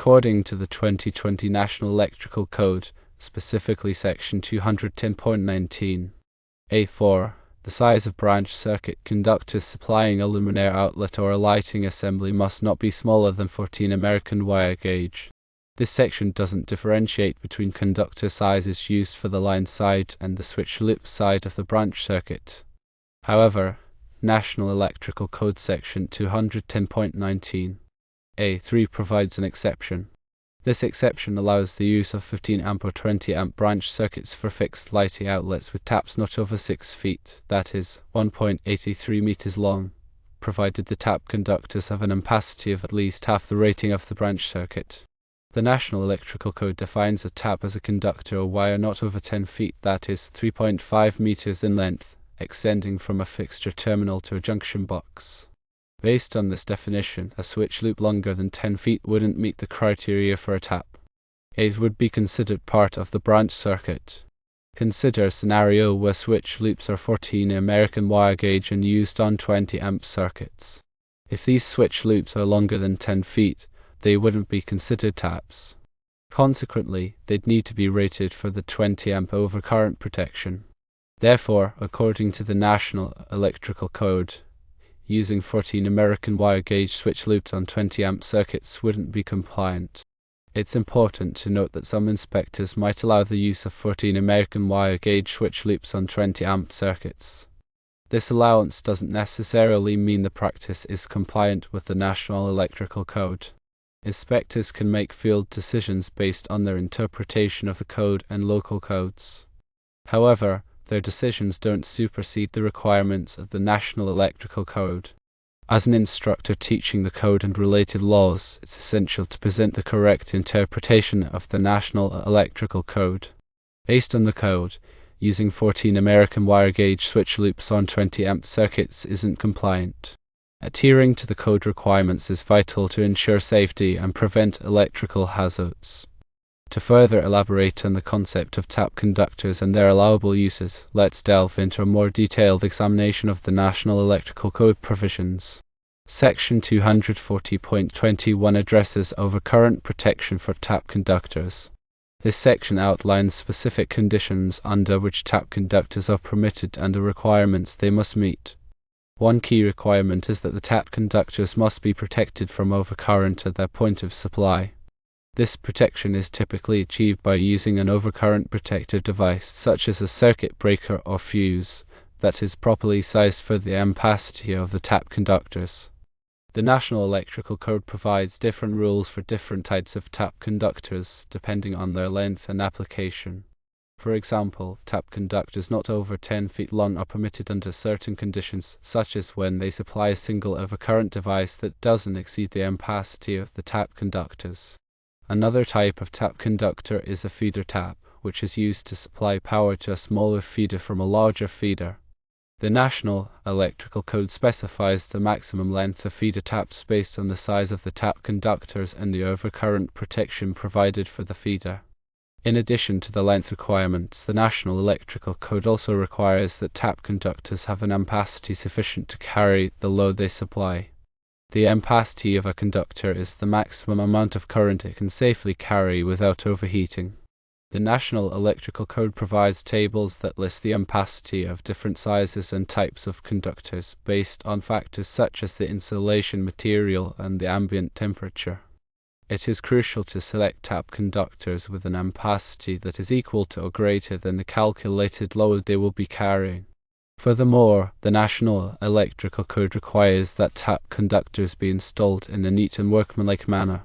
According to the 2020 National Electrical Code, specifically Section 210.19 A4, the size of branch circuit conductors supplying a luminaire outlet or a lighting assembly must not be smaller than 14 American wire gauge. This section doesn't differentiate between conductor sizes used for the line side and the switch loop side of the branch circuit. However, National Electrical Code Section 210.19 A3 provides an exception. This exception allows the use of 15 amp or 20 amp branch circuits for fixed lighting outlets with taps not over 6 feet, that is, 1.83 meters long, provided the tap conductors have an ampacity of at least half the rating of the branch circuit. The National Electrical Code defines a tap as a conductor or wire not over 10 feet, that is, 3.5 meters in length, extending from a fixture terminal to a junction box. Based on this definition, a switch loop longer than 10 feet wouldn't meet the criteria for a tap. It would be considered part of the branch circuit. Consider a scenario where switch loops are 14 American wire gauge and used on 20 amp circuits. If these switch loops are longer than 10 feet, they wouldn't be considered taps. Consequently, they'd need to be rated for the 20 amp overcurrent protection. Therefore, according to the National Electrical Code, using 14 American wire gauge switch loops on 20 amp circuits wouldn't be compliant. It's important to note that some inspectors might allow the use of 14 American wire gauge switch loops on 20 amp circuits. This allowance doesn't necessarily mean the practice is compliant with the National Electrical Code. Inspectors can make field decisions based on their interpretation of the code and local codes. However, their decisions don't supersede the requirements of the National Electrical Code. As an instructor teaching the code and related laws, it's essential to present the correct interpretation of the National Electrical Code. Based on the code, using 14 American wire gauge switch loops on 20 amp circuits isn't compliant. Adhering to the code requirements is vital to ensure safety and prevent electrical hazards. To further elaborate on the concept of tap conductors and their allowable uses, let's delve into a more detailed examination of the National Electrical Code provisions. Section 240.21 addresses overcurrent protection for tap conductors. This section outlines specific conditions under which tap conductors are permitted and the requirements they must meet. One key requirement is that the tap conductors must be protected from overcurrent at their point of supply. This protection is typically achieved by using an overcurrent protective device such as a circuit breaker or fuse that is properly sized for the ampacity of the tap conductors. The National Electrical Code provides different rules for different types of tap conductors depending on their length and application. For example, tap conductors not over 10 feet long are permitted under certain conditions, such as when they supply a single overcurrent device that doesn't exceed the ampacity of the tap conductors. Another type of tap conductor is a feeder tap, which is used to supply power to a smaller feeder from a larger feeder. The National Electrical Code specifies the maximum length of feeder taps based on the size of the tap conductors and the overcurrent protection provided for the feeder. In addition to the length requirements, the National Electrical Code also requires that tap conductors have an ampacity sufficient to carry the load they supply. The ampacity of a conductor is the maximum amount of current it can safely carry without overheating. The National Electrical Code provides tables that list the ampacity of different sizes and types of conductors based on factors such as the insulation material and the ambient temperature. It is crucial to select tap conductors with an ampacity that is equal to or greater than the calculated load they will be carrying. Furthermore, the National Electrical Code requires that tap conductors be installed in a neat and workmanlike manner.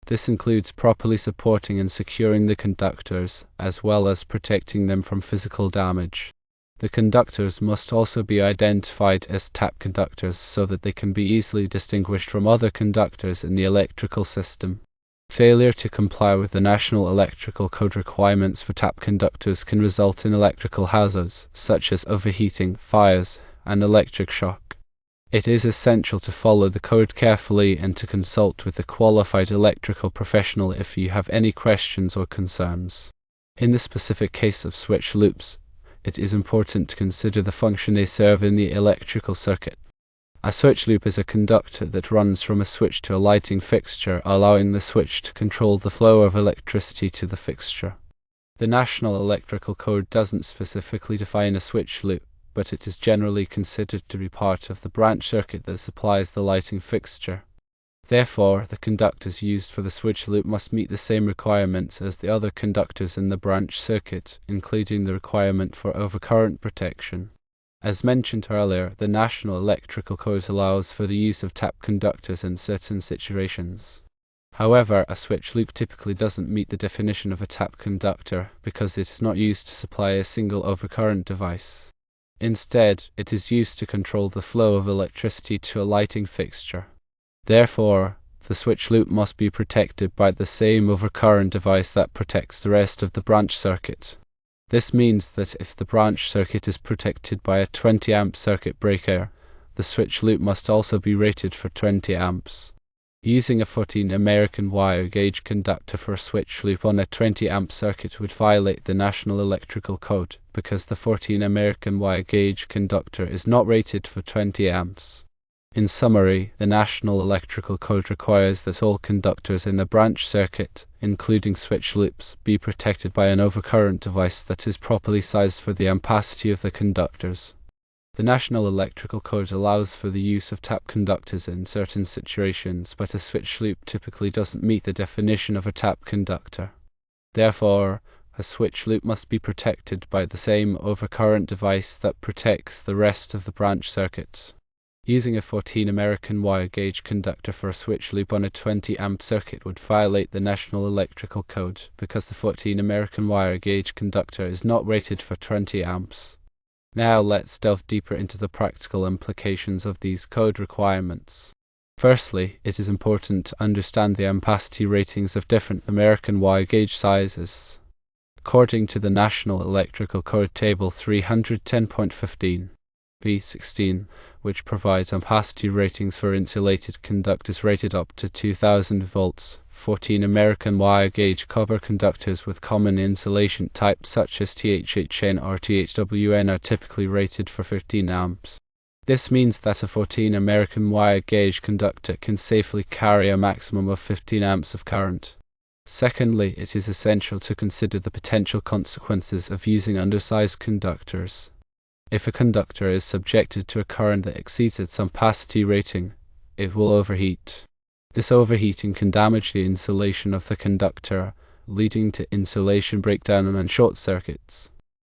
This includes properly supporting and securing the conductors, as well as protecting them from physical damage. The conductors must also be identified as tap conductors so that they can be easily distinguished from other conductors in the electrical system. Failure to comply with the National Electrical Code requirements for tap conductors can result in electrical hazards, such as overheating, fires, and electric shock. It is essential to follow the code carefully and to consult with a qualified electrical professional if you have any questions or concerns. In the specific case of switch loops, it is important to consider the function they serve in the electrical circuit. A switch loop is a conductor that runs from a switch to a lighting fixture, allowing the switch to control the flow of electricity to the fixture. The National Electrical Code doesn't specifically define a switch loop, but it is generally considered to be part of the branch circuit that supplies the lighting fixture. Therefore, the conductors used for the switch loop must meet the same requirements as the other conductors in the branch circuit, including the requirement for overcurrent protection. As mentioned earlier, the National Electrical Code allows for the use of tap conductors in certain situations. However, a switch loop typically doesn't meet the definition of a tap conductor because it is not used to supply a single overcurrent device. Instead, it is used to control the flow of electricity to a lighting fixture. Therefore, the switch loop must be protected by the same overcurrent device that protects the rest of the branch circuit. This means that if the branch circuit is protected by a 20 amp circuit breaker, the switch loop must also be rated for 20 amps. Using a 14 American wire gauge conductor for a switch loop on a 20 amp circuit would violate the National Electrical Code because the 14 American wire gauge conductor is not rated for 20 amps. In summary, the National Electrical Code requires that all conductors in a branch circuit, including switch loops, be protected by an overcurrent device that is properly sized for the ampacity of the conductors. The National Electrical Code allows for the use of tap conductors in certain situations, but a switch loop typically doesn't meet the definition of a tap conductor. Therefore, a switch loop must be protected by the same overcurrent device that protects the rest of the branch circuit. Using a 14 American wire gauge conductor for a switch loop on a 20 amp circuit would violate the National Electrical Code because the 14 American wire gauge conductor is not rated for 20 amps. Now let's delve deeper into the practical implications of these code requirements. Firstly, it is important to understand the ampacity ratings of different American wire gauge sizes. According to the National Electrical Code Table 310.15, B16, which provides ampacity ratings for insulated conductors rated up to 2000 volts, 14 American wire gauge copper conductors with common insulation types such as THHN or THWN are typically rated for 15 amps. This means that a 14 American wire gauge conductor can safely carry a maximum of 15 amps of current. Secondly, it is essential to consider the potential consequences of using undersized conductors. If a conductor is subjected to a current that exceeds its ampacity rating, it will overheat. This overheating can damage the insulation of the conductor, leading to insulation breakdown and short circuits.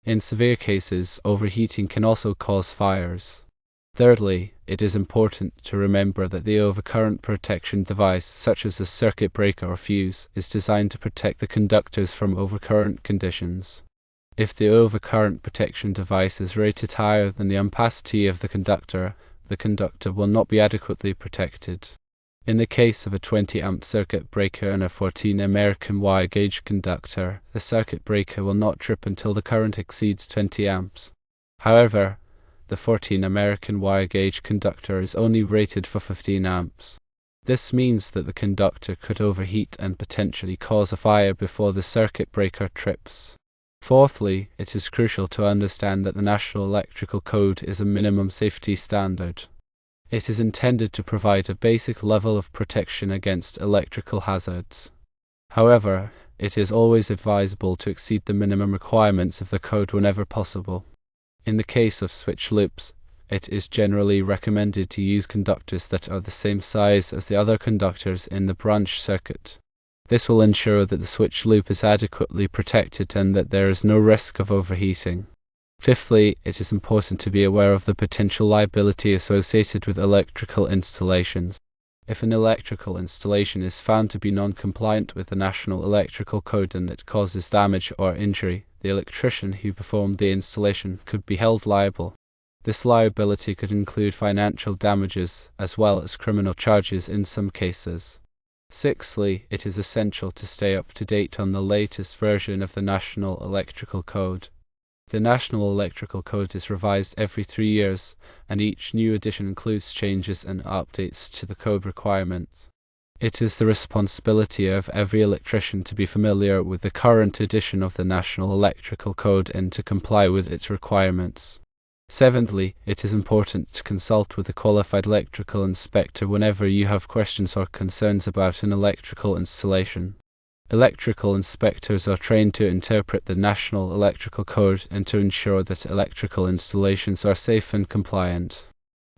In severe cases, overheating can also cause fires. Thirdly, it is important to remember that the overcurrent protection device, such as a circuit breaker or fuse, is designed to protect the conductors from overcurrent conditions. If the overcurrent protection device is rated higher than the ampacity of the conductor will not be adequately protected. In the case of a 20 amp circuit breaker and a 14 American wire gauge conductor, the circuit breaker will not trip until the current exceeds 20 amps. However, the 14 American wire gauge conductor is only rated for 15 amps. This means that the conductor could overheat and potentially cause a fire before the circuit breaker trips. Fourthly, it is crucial to understand that the National Electrical Code is a minimum safety standard. It is intended to provide a basic level of protection against electrical hazards. However, it is always advisable to exceed the minimum requirements of the code whenever possible. In the case of switch loops, it is generally recommended to use conductors that are the same size as the other conductors in the branch circuit. This will ensure that the switch loop is adequately protected and that there is no risk of overheating. Fifthly, it is important to be aware of the potential liability associated with electrical installations. If an electrical installation is found to be non-compliant with the National Electrical Code and it causes damage or injury, the electrician who performed the installation could be held liable. This liability could include financial damages as well as criminal charges in some cases. Sixthly, it is essential to stay up to date on the latest version of the National Electrical Code. The National Electrical Code is revised every 3 years, and each new edition includes changes and updates to the code requirements. It is the responsibility of every electrician to be familiar with the current edition of the National Electrical Code and to comply with its requirements. Seventhly, it is important to consult with a qualified electrical inspector whenever you have questions or concerns about an electrical installation. Electrical inspectors are trained to interpret the National Electrical Code and to ensure that electrical installations are safe and compliant.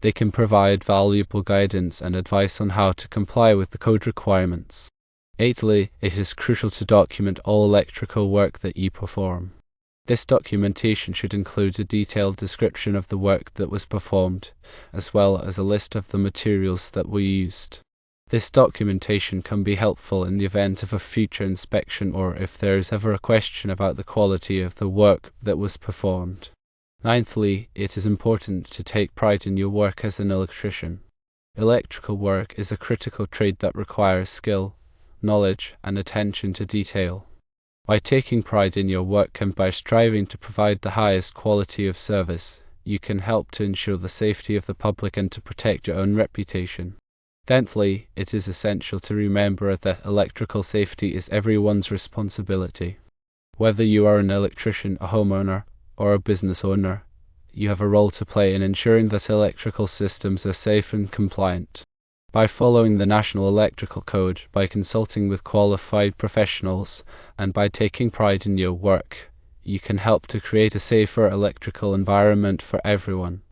They can provide valuable guidance and advice on how to comply with the code requirements. Eighthly, it is crucial to document all electrical work that you perform. This documentation should include a detailed description of the work that was performed, as well as a list of the materials that were used. This documentation can be helpful in the event of a future inspection or if there is ever a question about the quality of the work that was performed. Ninthly, it is important to take pride in your work as an electrician. Electrical work is a critical trade that requires skill, knowledge, and attention to detail. By taking pride in your work and by striving to provide the highest quality of service, you can help to ensure the safety of the public and to protect your own reputation. Tenthly, it is essential to remember that electrical safety is everyone's responsibility. Whether you are an electrician, a homeowner, or a business owner, you have a role to play in ensuring that electrical systems are safe and compliant. By following the National Electrical Code, by consulting with qualified professionals, and by taking pride in your work, you can help to create a safer electrical environment for everyone.